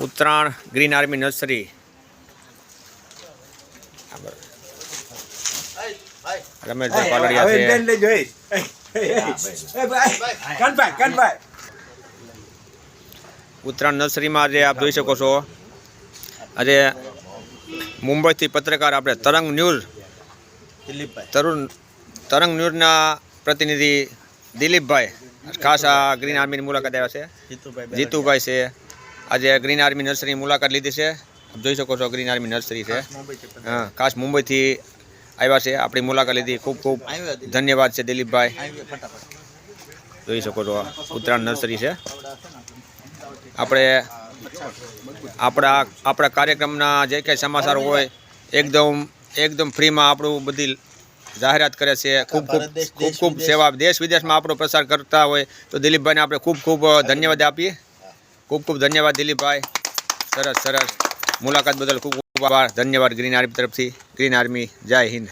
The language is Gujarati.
Uttarayan green army nursery Rameshbhai Paldiya છે। ઉત્તરાયણ નર્સરીમાં આજે આપ જોઈ શકો છો, આજે મુંબઈથી પત્રકાર આપણે તરંગ ન્યૂઝના પ્રતિનિધિ દિલીપભાઈ ખાસ આ ગ્રીન આર્મીની મુલાકાત આવ્યા છે। જીતુભાઈ છે, આજે ગ્રીન આર્મી નર્સરીની મુલાકાત લીધી છે। આપ જોઈ શકો છો ગ્રીન આર્મી નર્સરી છે, હા, ખાસ મુંબઈથી આવ્યા છે, આપણી મુલાકાત લીધી। ખૂબ ખૂબ ધન્યવાદ છે દિલીપભાઈ। જોઈ શકો છો ઉત્તરાયણ નર્સરી છે। આપણે આપણા કાર્યક્રમના જે કંઈ સમાચાર હોય એકદમ ફ્રીમાં આપણું બધી જાહેરાત કરે છે। ખૂબ સેવા દેશ વિદેશમાં આપણો પ્રસાર કરતા હોય તો દિલીપભાઈને આપણે ખૂબ ધન્યવાદ આપીએ। ખૂબ ધન્યવાદ દિલીપભાઈ, સરસ મુલાકાત બદલ ખૂબ આભાર, ધન્યવાદ ગ્રીન આર્મી તરફથી। ગ્રીન આર્મી, જય હિન્દ।